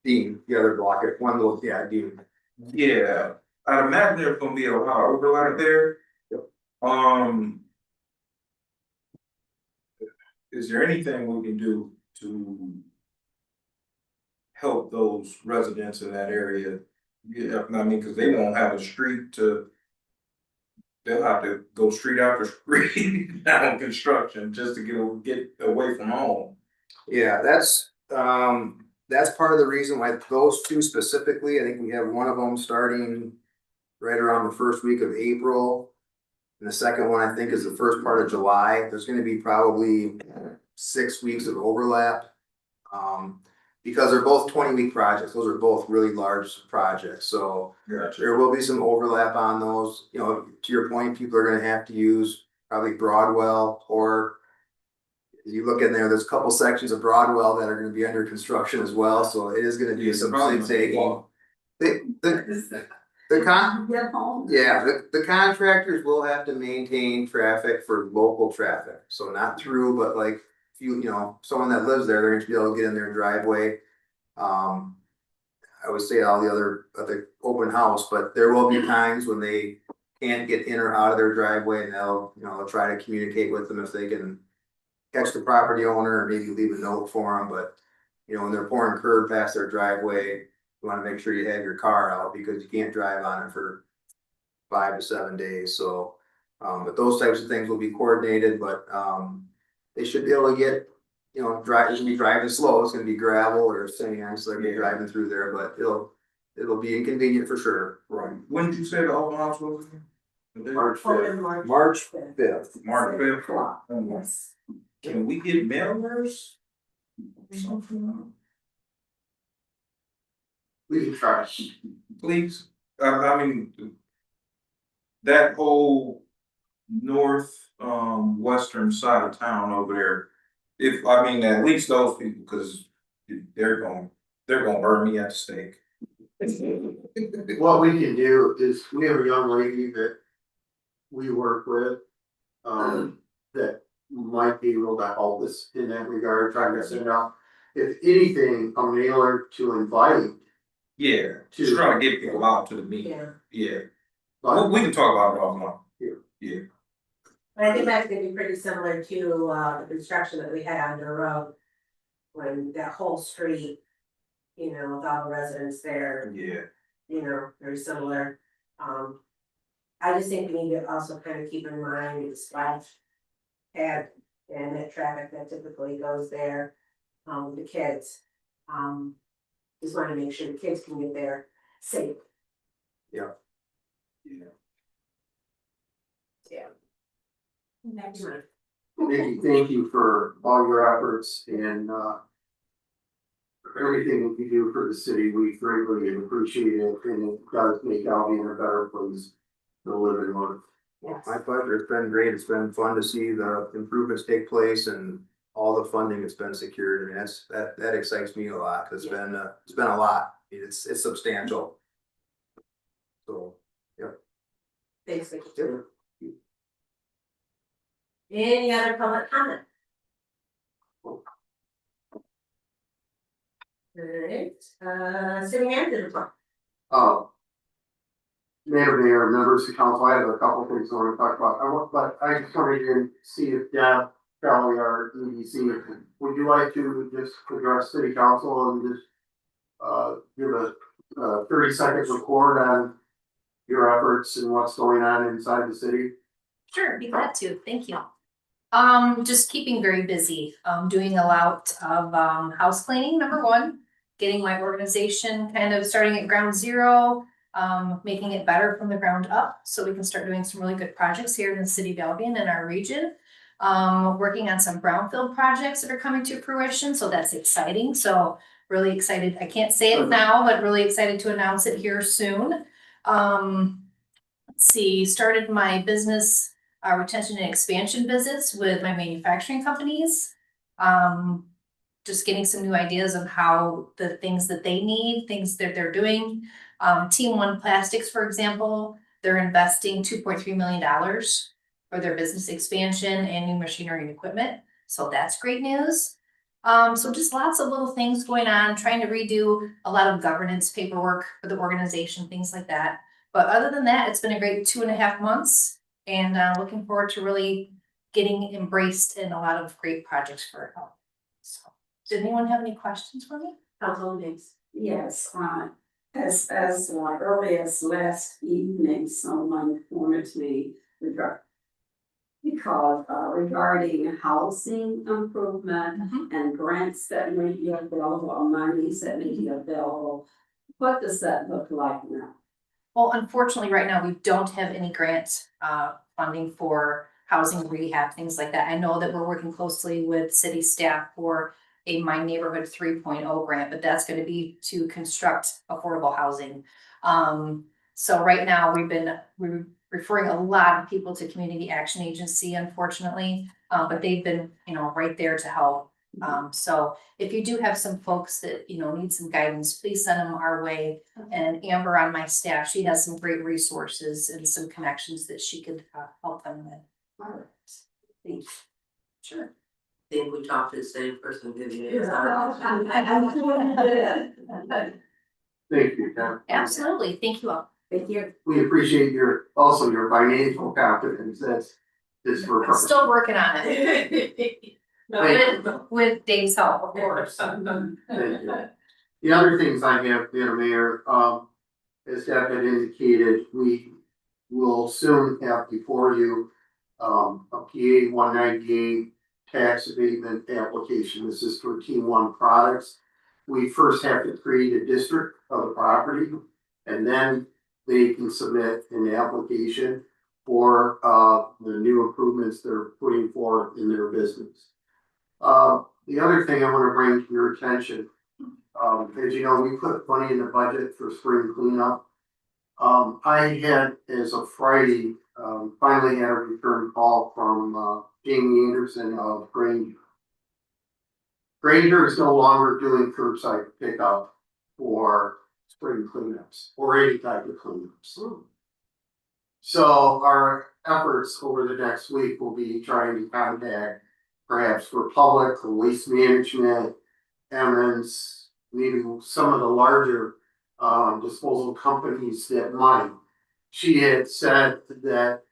Dean, the other block, one little, Dean. Yeah, I imagine there's gonna be a lot of overlap there. Yep. Is there anything we can do to help those residents in that area? Yeah, I mean, cause they won't have a street they'll have to go street after street down construction just to get away from home. Yeah, that's part of the reason why those two specifically, I think we have one of them starting right around the first week of April. And the second one, I think, is the first part of July. There's gonna be probably 6 weeks of overlap. Because they're both 20-week projects. Those are both really large projects, so there will be some overlap on those. To your point, people are gonna have to use probably Broadwell, or you look in there, there's a couple sections of Broadwell that are gonna be under construction as well, so it is gonna be some taking. The contractors will have to maintain traffic for local traffic, so not through, but like, someone that lives there, they're gonna be able to get in their driveway. I would say all the other, at the open house, but there will be times when they can't get in or out of their driveway, and they'll try to communicate with them if they can catch the property owner or maybe leave a note for them, but when they're pouring curb past their driveway, you wanna make sure you have your car out, because you can't drive on it for 5 to 7 days, so. But those types of things will be coordinated, but they should be able to get, it's gonna be driving slow, it's gonna be gravel or sand, so they'll be driving through there, but it'll be inconvenient for sure. Right. When did you say the open house was again? March March 5th. March 5th. Yes. Can we get mailers? Something, We can try. please, I mean, that whole western side of town over there. If, I mean, at least those people, cause they're gonna burn me at the stake. What we can do is, we have a young lady that we work with, that might be able to help us in that regard, trying to send out, if anything, a mailer to invite. Yeah, just trying to get people out to the meeting, Yeah. yeah. But We can talk about it offline. Yeah. Yeah, But I think that's gonna be pretty similar to, the construction that we had on the road. When that whole street, you know, with all the residents there, yeah. you know, very similar. I just think we need to also kind of keep in mind the splash pad and the traffic that typically goes there, with the kids. Just wanna make sure the kids can get there safe. Yeah. Yeah. Nikki, thank you for all your efforts and, everything that you do for the city. We greatly appreciate it, and it does make Albion a better place to live and work. Yes. My pleasure, it's been great, it's been fun to see the improvements take place and all the funding that's been secured, and that excites me a lot, cause it's been a lot, it's substantial. So, Thanks, Vicky. Any other public comment? Alright, city manager report. Mayor, members of council, I have a couple things I want to talk about. But I just wanted to see if Deb, Kelly, our EDC, would you like to just address city council and just give a 30-second report on your efforts and what's going on inside the city? Sure, be glad to, thank you. Just keeping very busy, doing a lot of house cleaning, number one, getting my organization kind of starting at ground zero, making it better from the ground up, so we can start doing some really good projects here in the city of Albion and our region. Working on some brownfield projects that are coming to fruition, so that's exciting, so really excited, I can't say it now, but really excited to announce it here soon. Let's see, started my business retention and expansion visits with my manufacturing companies. Just getting some new ideas of how the things that they need, things that they're doing. Team One Plastics, for example, they're investing $2.3 million for their business expansion and new machinery and equipment. So that's great news. So just lots of little things going on, trying to redo a lot of governance paperwork for the organization, things like that. But other than that, it's been a great 2.5 months. And looking forward to really getting embraced in a lot of great projects for help. So, did anyone have any questions for me? Council names. Yes, as early as last evening, someone informed me regarding housing improvement and grants that may be available or monies that may be available. What does that look like now? Well, unfortunately, right now, we don't have any grant funding for housing rehab, things like that. I know that we're working closely with city staff for a My Neighborhood 3.0 grant, but that's gonna be to construct affordable housing. So right now, we're referring a lot of people to Community Action Agency, unfortunately, but they've been, right there to help. So if you do have some folks that, need some guidance, please send them our way. And Amber on my staff, she has some great resources and some connections that she could help them with. All right. Thanks. Sure. I think we talked to the same person, Vivian. Thank you, Deb. Absolutely. Thank you all. Thank you. We appreciate your financial confidence. That's just for. I'm still working on it. With Dave's help, of course. Thank you. The other things I have, Mayor, as Deb had indicated, we will soon have before you a PA 198 tax abatement application. This is for Team One products. We first have to create a district of the property, and then they can submit an application for the new improvements they're putting forth in their business. The other thing I want to bring to your attention, as you know, we put money in the budget for spring cleanup. I had, as of Friday, finally had a return call from, Jamie Anderson of Granger. Granger is no longer doing curbside pickup for spring cleanups or any type of cleanups. So our efforts over the next week will be trying to contact perhaps Republic, or Waste Management, Emmons, maybe some of the larger disposal companies that might. She had said that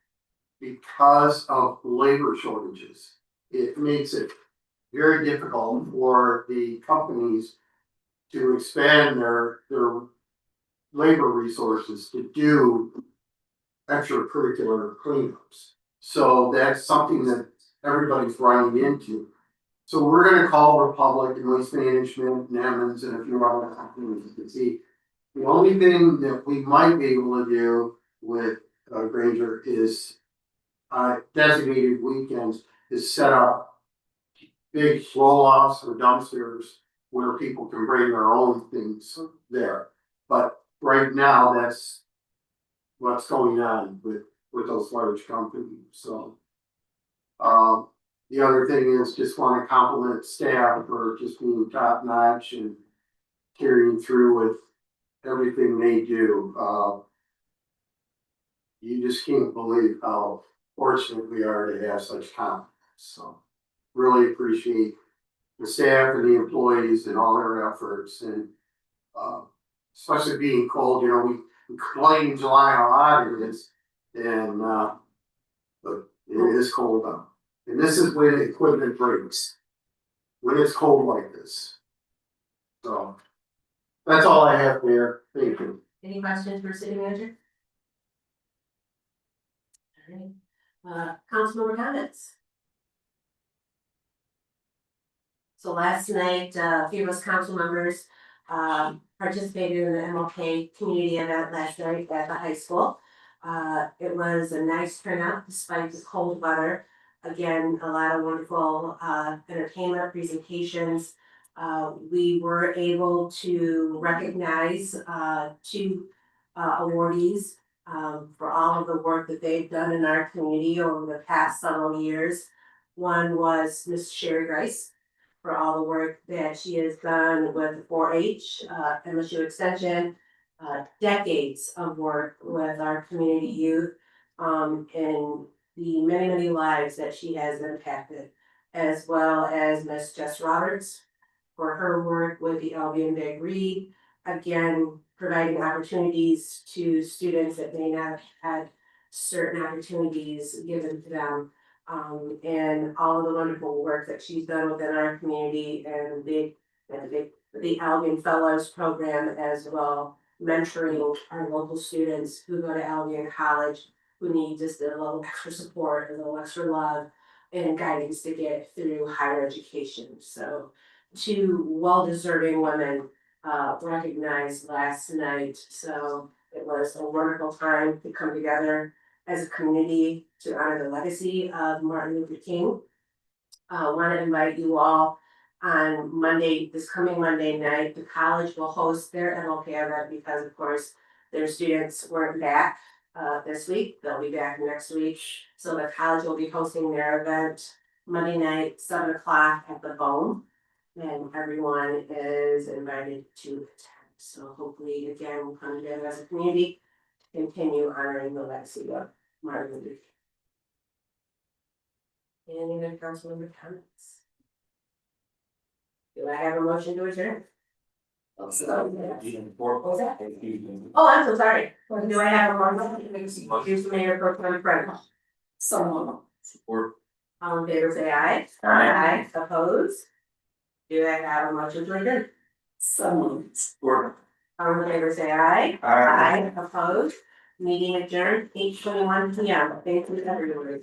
because of labor shortages, it makes it very difficult for the companies to expand their labor resources to do extracurricular cleanups. So that's something that everybody's running into. So we're gonna call Republic and Waste Management, and Emmons, and a few other companies to see. The only thing that we might be able to do with Granger is designated weekends is set up big roll-offs or dumpsters where people can bring their own things there. But right now, that's what's going on with those large companies, so. The other thing is just wanna compliment staff for just being top notch and carrying through with everything they do. You just can't believe how fortunate we are to have such confidence, so. Really appreciate the staff and the employees and all their efforts and, especially being cold, you know, we complain in July how hot it is, and, but it is cold out. And this is when equipment breaks, when it's cold like this. So, that's all I have there, thank you. Any questions for city manager? Alright, councilmember comments? So last night, a few of us council members, participated in the MLK community event last night at the high school. It was a nice turnout despite the cold weather. Again, a lot of wonderful, entertainment presentations. We were able to recognize, two, awardees, for all of the work that they've done in our community over the past several years. One was Miss Sherry Grice, for all the work that she has done with 4-H, MSU Extension, decades of work with our community youth, and the many lives that she has impacted, as well as Miss Jess Roberts for her work with the Albion Big Read, again, providing opportunities to students that may not have had certain opportunities given to them. And all of the wonderful work that she's done within our community and the Albion Fellows program as well, mentoring our local students who go to Albion College, who need just a little extra support, a little extra love and guidance to get through higher education. So two well-deserving women recognized last night. So it was a wonderful time to come together as a community to honor the legacy of Martin Luther King. Want to invite you all on Monday, this coming Monday night. The college will host their MLK event because, of course, their students weren't back this week. They'll be back next week. So the college will be hosting their event Monday night, 7 o'clock at the Bone. And everyone is invited to attend. So hopefully, again, we'll come together as a community to continue honoring the legacy of Martin Luther King. Any other council member comments? Do I have a motion to adjourn? What was that? Oh, I'm so sorry. Do I have a motion? Excuse the mayor pro tem Fred. Someone. Support. All in favor, say aye. Aye. Opposed? Do I have a motion to adjourn? Someone. Support. All in favor, say aye. Aye. Opposed? Meeting adjourned, 8:21 PM. Thank you, everyone.